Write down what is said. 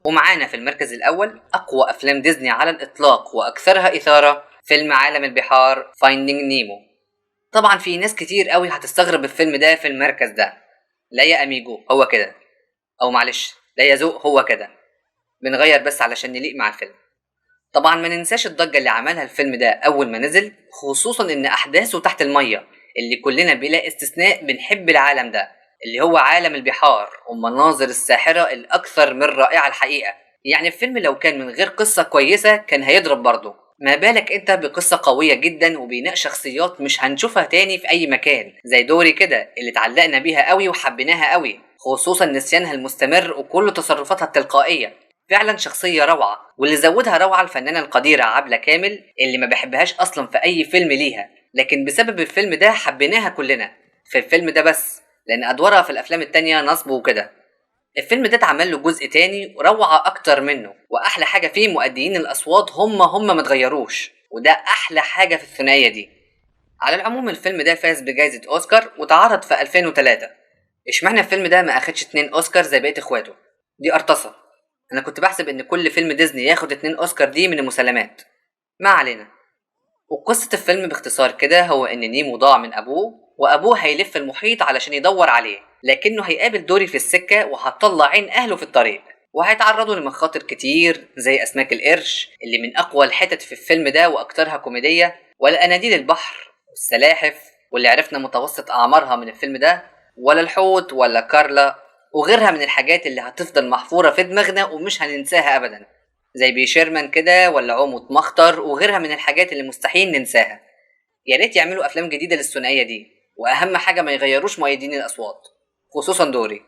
ومعانا في المركز الأول أقوى أفلام ديزني على الإطلاق وأكثرها إثارة، فيلم عالم البحار فايندينج نيمو. طبعا في ناس كتير قوي هتستغرب الفيلم ده في المركز ده. لا يا أميجو هو كده، أو معلش لا يا ذوق هو كده، بنغير بس علشان نليق مع الفيلم. طبعا ما ننساش الضجة اللي عملها الفيلم ده أول ما نزل، خصوصا إن أحداثه تحت المية اللي كلنا بلا استثناء بنحب العالم ده، اللي هو عالم البحار والمناظر الساحرة الأكثر من رائعة الحقيقة. يعني الفيلم لو كان من غير قصة كويسة كان هيضرب برضه، ما بالك انت بقصة قوية جدا وبناء شخصيات مش هنشوفها تاني في أي مكان، زي دوري كده اللي اتعلقنا بيها قوي وحبيناها قوي، خصوصا نسيانها المستمر وكل تصرفاتها التلقائية. فعلا شخصية روعة، واللي زودها روعة الفنانة القديرة عبلة كامل اللي ما بحبهاش أصلا في أي فيلم ليها، لكن بسبب الفيلم ده حبيناها كلنا في الفيلم ده بس، لأن أدوارها في الأفلام التانية نصب وكده. الفيلم ده اتعمل له جزء تاني روعة أكتر منه، وأحلى حاجة فيه مؤديين الأصوات هم متغيروش، وده أحلى حاجة في الثنائية دي. على العموم الفيلم ده فاز بجائزة أوسكار وتعرض في 2003. اشمعنى الفيلم ده ما أخدش 2 أوسكار زي بقية إخواته؟ دي أرتصة. أنا كنت بحسب إن كل فيلم ديزني ياخد 2 أوسكار دي من المسلمات. ما علينا. وقصة الفيلم باختصار كده هو إن نيمو ضاع من أبوه، وأبوه هيلف المحيط علشان يدور عليه، لكنه هيقابل دوري في السكة وهتطلع عين أهله في الطريق، وهيتعرضوا لمخاطر كتير زي أسماك القرش اللي من أقوى الحتت في الفيلم ده وأكترها كوميدية، ولا أناديل البحر والسلاحف واللي عرفنا متوسط أعمارها من الفيلم ده، ولا الحوت ولا كارلا، وغيرها من الحاجات اللي هتفضل محفورة في دماغنا ومش هننساها أبدا، زي بيشيرمان كده ولا عومة مخطر وغيرها من الحاجات اللي مستحيل ننساها. يا ريت يعملوا افلام جديده للثنائيه دي، واهم حاجه ما يغيروش مؤيدين الاصوات، خصوصا دوري.